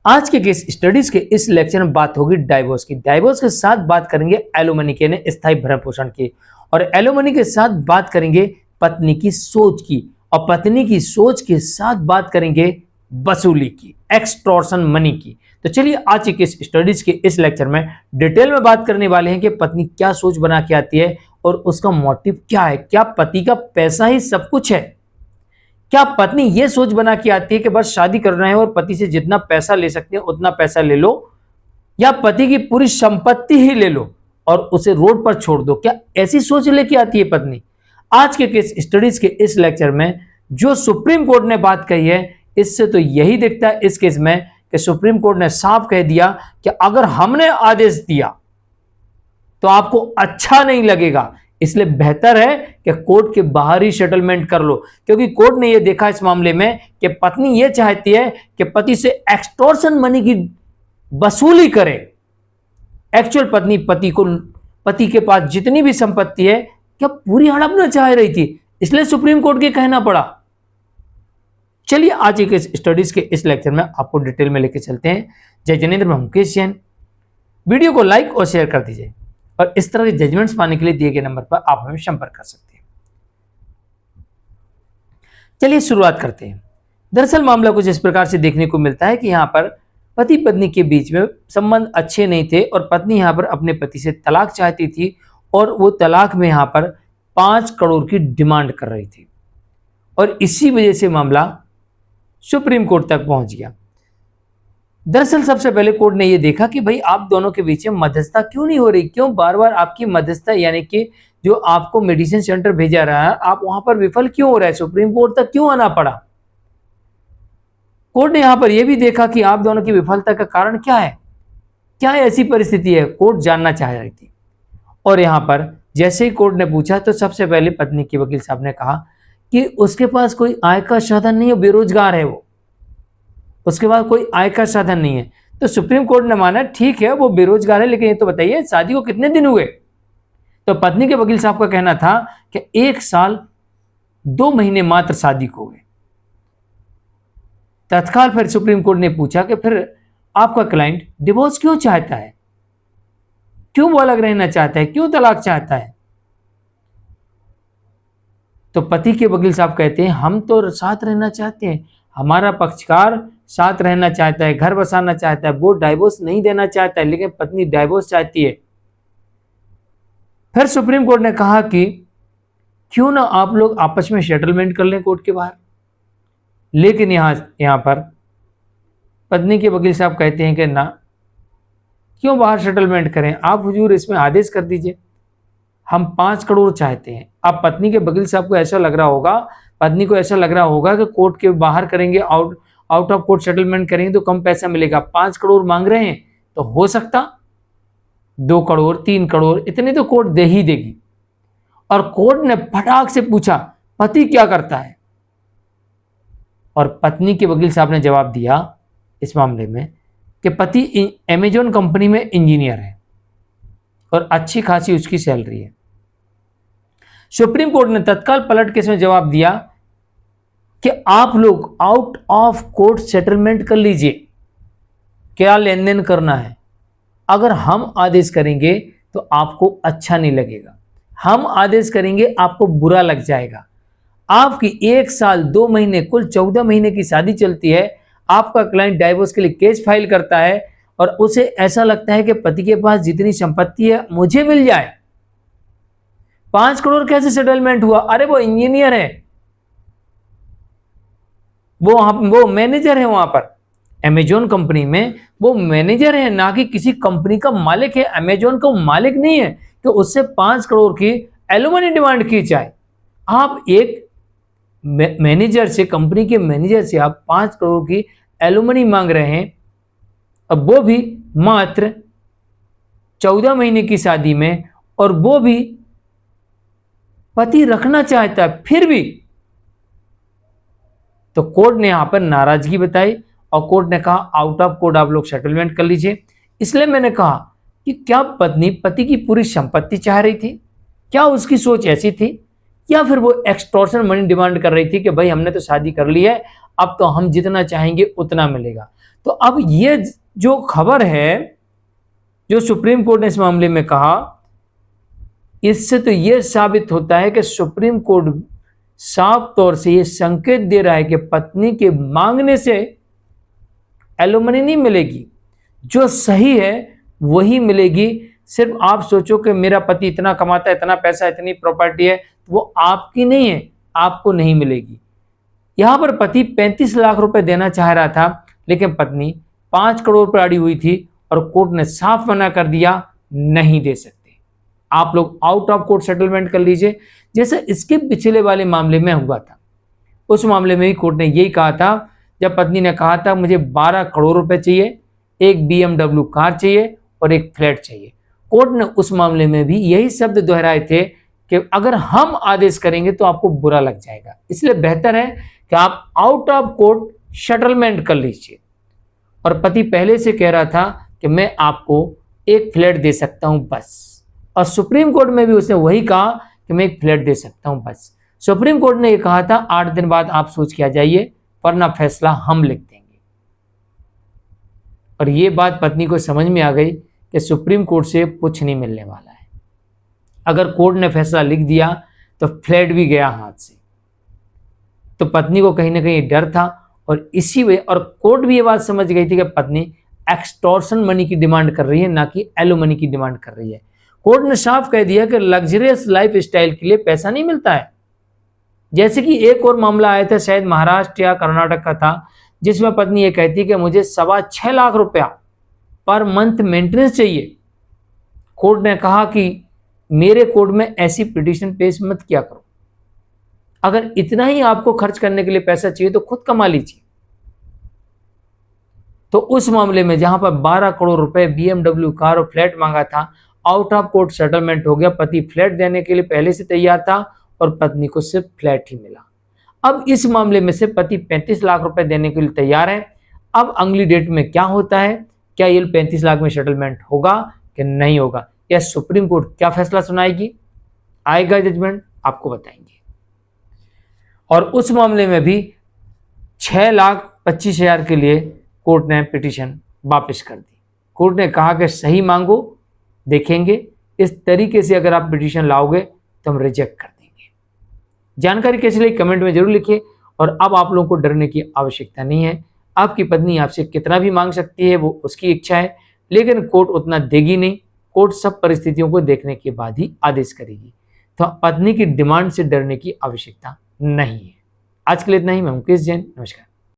आज के case studies के इस लेक्चर में बात होगी डाइवोर्स की। डाइवोर्स के साथ बात करेंगे एलिमनी की यानी स्थायी भरण पोषण की, और एलिमनी के साथ बात करेंगे पत्नी की सोच की, और पत्नी की सोच के साथ बात करेंगे वसूली की, एक्सटॉर्शन मनी की। तो चलिए आज के केस स्टडीज के इस लेक्चर में डिटेल में बात करने वाले हैं कि पत्नी क्या सोच बना के आती है और उसका मोटिव क्या है। क्या पति का पैसा ही सब कुछ है? क्या पत्नी ये सोच बना के आती है कि बस शादी करना है और पति से जितना पैसा ले सकते हैं उतना पैसा ले लो, या पति की पूरी संपत्ति ही ले लो और उसे रोड पर छोड़ दो? क्या ऐसी सोच लेके आती है पत्नी? आज के केस स्टडीज के इस लेक्चर में जो सुप्रीम कोर्ट ने बात कही है, इससे तो यही दिखता है इस केस में कि सुप्रीम कोर्ट ने साफ कह दिया कि अगर हमने आदेश दिया तो आपको अच्छा नहीं लगेगा, इसलिए बेहतर है कि कोर्ट के बाहर ही सेटलमेंट कर लो। क्योंकि कोर्ट ने यह देखा इस मामले में कि पत्नी यह चाहती है कि पति से एक्सटॉर्शन मनी की वसूली करे। एक्चुअल पत्नी पति के पास जितनी भी संपत्ति है क्या पूरी हड़पना चाह रही थी, इसलिए सुप्रीम कोर्ट के कहना पड़ा। चलिए आज के स्टडीज के इस लेक्चर में आपको डिटेल में लेके चलते हैं। जय जिनेंद्र, मैं मुकेश जैन। वीडियो को लाइक और शेयर कर दीजिए, और इस तरह के जजमेंट्स पाने के लिए दिए गए नंबर पर आप हमें संपर्क कर सकते हैं। चलिए शुरुआत करते हैं। दरअसल मामला कुछ इस प्रकार से देखने को मिलता है कि यहां पर पति पत्नी के बीच में संबंध अच्छे नहीं थे, और पत्नी यहां पर अपने पति से तलाक चाहती थी, और वो तलाक में यहां पर 5 करोड़ की डिमांड कर रही थी, और इसी वजह से मामला सुप्रीम कोर्ट तक पहुंच गया। दरअसल सबसे पहले कोर्ट ने यह देखा कि भाई आप दोनों के बीच में मध्यस्थता क्यों नहीं हो रही, क्यों बार बार आपकी मध्यस्थता यानी कि जो आपको मेडिसिन सेंटर भेजा रहा है आप वहां पर विफल क्यों हो रहा है, सुप्रीम कोर्ट तक क्यों आना पड़ा। कोर्ट ने यहां पर यह भी देखा कि आप दोनों की विफलता का कारण क्या है, क्या ऐसी परिस्थिति है, कोर्ट जानना चाह रही थी। और यहां पर जैसे ही कोर्ट ने पूछा तो सबसे पहले पत्नी के वकील साहब ने कहा कि उसके पास कोई आय का साधन नहीं है, बेरोजगार है वो, उसके बाद कोई आय का साधन नहीं है। तो सुप्रीम कोर्ट ने माना ठीक है वो बेरोजगार है, लेकिन ये तो बताइए शादी को कितने दिन हुए। तो पत्नी के वकील साहब का कहना था कि 1 साल 2 महीने मात्र शादी को हुए। तत्काल फिर सुप्रीम कोर्ट ने पूछा कि फिर आपका क्लाइंट डिवोर्स क्यों चाहता है, क्यों वो अलग रहना चाहता है, क्यों तलाक चाहता है। तो पति के वकील साहब कहते हैं हम तो साथ रहना चाहते हैं, हमारा पक्षकार साथ रहना चाहता है, घर बसाना चाहता है, वो डाइवोर्स नहीं देना चाहता है, लेकिन पत्नी डाइवोर्स चाहती है। फिर सुप्रीम कोर्ट ने कहा कि क्यों ना आप लोग आपस में सेटलमेंट कर लें कोर्ट के बाहर। लेकिन यहां पर पत्नी के वकील साहब कहते हैं कि ना, क्यों बाहर सेटलमेंट करें, आप हुजूर इसमें आदेश कर दीजिए, हम 5 करोड़ चाहते हैं। अब पत्नी के वकील साहब को ऐसा लग रहा होगा, पत्नी को ऐसा लग रहा होगा कि कोर्ट के बाहर करेंगे, आउट ऑफ कोर्ट सेटलमेंट करेंगे तो कम पैसा मिलेगा। 5 करोड़ मांग रहे हैं तो हो सकता 2 करोड़ 3 करोड़ इतने तो कोर्ट दे ही देगी। और कोर्ट ने फटाक से पूछा पति क्या करता है, और पत्नी के वकील साहब ने जवाब दिया इस मामले में कि पति अमेजॉन कंपनी में इंजीनियर है और अच्छी खासी उसकी सैलरी है। सुप्रीम कोर्ट ने तत्काल पलट के इसमें जवाब दिया कि आप लोग आउट ऑफ कोर्ट सेटलमेंट कर लीजिए, क्या लेन देन करना है। अगर हम आदेश करेंगे तो आपको अच्छा नहीं लगेगा, हम आदेश करेंगे आपको बुरा लग जाएगा। आपकी 1 साल 2 महीने कुल 14 महीने की शादी चलती है, आपका क्लाइंट डाइवोर्स के लिए केस फाइल करता है और उसे ऐसा लगता है कि पति के पास जितनी संपत्ति है मुझे मिल जाए। 5 करोड़ कैसे सेटलमेंट हुआ? अरे वो इंजीनियर है, वो मैनेजर है वहां पर अमेजॉन कंपनी में, वो मैनेजर है, ना कि किसी कंपनी का मालिक है। अमेजॉन का मालिक नहीं है कि उससे 5 करोड़ की एलिमनी डिमांड की जाए। आप एक मैनेजर से, कंपनी के मैनेजर से आप 5 करोड़ की एलिमनी मांग रहे हैं, अब वो भी मात्र 14 महीने की शादी में, और वो भी पति रखना चाहता है फिर भी। तो कोर्ट ने यहां पर नाराजगी बताई और कोर्ट ने कहा आउट ऑफ कोर्ट आप लोग सेटलमेंट कर लीजिए। इसलिए मैंने कहा कि क्या पत्नी पति की पूरी संपत्ति चाह रही थी, क्या उसकी सोच ऐसी थी, या फिर वो एक्सटॉर्शन मनी डिमांड कर रही थी कि भाई हमने तो शादी कर ली है, अब तो हम जितना चाहेंगे उतना मिलेगा। तो अब ये जो खबर है जो सुप्रीम कोर्ट ने इस मामले में कहा, इससे तो यह साबित होता है कि सुप्रीम कोर्ट साफ तौर से यह संकेत दे रहा है कि पत्नी के मांगने से एलिमनी नहीं मिलेगी, जो सही है वही मिलेगी। सिर्फ आप सोचो कि मेरा पति इतना कमाता है, इतना पैसा, इतनी प्रॉपर्टी है, तो वो आपकी नहीं है, आपको नहीं मिलेगी। यहां पर पति 35 लाख रुपए देना चाह रहा था, लेकिन पत्नी 5 करोड़ पर अड़ी हुई थी और कोर्ट ने साफ मना कर दिया, नहीं दे सकते। आप लोग आउट ऑफ कोर्ट सेटलमेंट कर लीजिए, जैसे इसके पिछले वाले मामले में हुआ था। उस मामले में भी कोर्ट ने यही कहा था, जब पत्नी ने कहा था मुझे 12 करोड़ रुपए चाहिए, एक BMW कार चाहिए और एक फ्लैट चाहिए। कोर्ट ने उस मामले में भी यही शब्द दोहराए थे कि अगर हम आदेश करेंगे तो आपको बुरा लग जाएगा, इसलिए बेहतर है कि आप आउट ऑफ कोर्ट सेटलमेंट कर लीजिए। और पति पहले से कह रहा था कि मैं आपको एक फ्लैट दे सकता हूं बस, और सुप्रीम कोर्ट में भी उसने वही कहा कि मैं एक फ्लैट दे सकता हूं बस। सुप्रीम कोर्ट ने यह कहा था 8 दिन बाद आप सोच के आ जाइए, वरना फैसला हम लिख देंगे। और ये बात पत्नी को समझ में आ गई कि सुप्रीम कोर्ट से कुछ नहीं मिलने वाला है। अगर कोर्ट ने फैसला लिख दिया तो फ्लैट भी गया हाथ से। तो पत्नी को कहीं ना कहीं डर था, और इसी वजह, और कोर्ट भी ये बात समझ गई थी कि पत्नी एक्सटॉर्शन मनी की डिमांड कर रही है, ना कि एलिमनी की डिमांड कर रही है। कोर्ट ने साफ कह दिया कि लग्जरियस लाइफ स्टाइल के लिए पैसा नहीं मिलता है। जैसे कि एक और मामला आया था, शायद महाराष्ट्र या कर्नाटक का था, जिसमें पत्नी ये कहती कि मुझे 6.25 लाख रुपया पर मंथ मेंटेनेंस चाहिए। कोर्ट ने कहा कि मेरे कोर्ट में ऐसी पिटीशन पेश मत किया करो, अगर इतना ही आपको खर्च करने के लिए पैसा चाहिए तो खुद कमा लीजिए। तो उस मामले में जहां पर 12 करोड़ रुपए BMW कार और फ्लैट मांगा था, आउट ऑफ कोर्ट सेटलमेंट हो गया। पति फ्लैट देने के लिए पहले से तैयार था और पत्नी को सिर्फ फ्लैट ही मिला। अब इस मामले में से पति 35 लाख रुपए देने के लिए तैयार है। अब अगली डेट में क्या होता है, क्या ये 35 लाख में सेटलमेंट होगा कि नहीं होगा, या सुप्रीम कोर्ट क्या फैसला सुनाएगी, आएगा जजमेंट, आपको बताएंगे। और उस मामले में भी 6,25,000 के लिए कोर्ट ने पिटीशन वापस कर दी। कोर्ट ने कहा कि सही मांगो, देखेंगे, इस तरीके से अगर आप पिटीशन लाओगे तो हम रिजेक्ट कर देंगे। जानकारी कैसी लगी कमेंट में जरूर लिखिए। और अब आप लोगों को डरने की आवश्यकता नहीं है। आपकी पत्नी आपसे कितना भी मांग सकती है, वो उसकी इच्छा है, लेकिन कोर्ट उतना देगी नहीं। कोर्ट सब परिस्थितियों को देखने के बाद ही आदेश करेगी। तो पत्नी की डिमांड से डरने की आवश्यकता नहीं है। आज के लिए इतना ही। मैं मुकेश जैन, नमस्कार।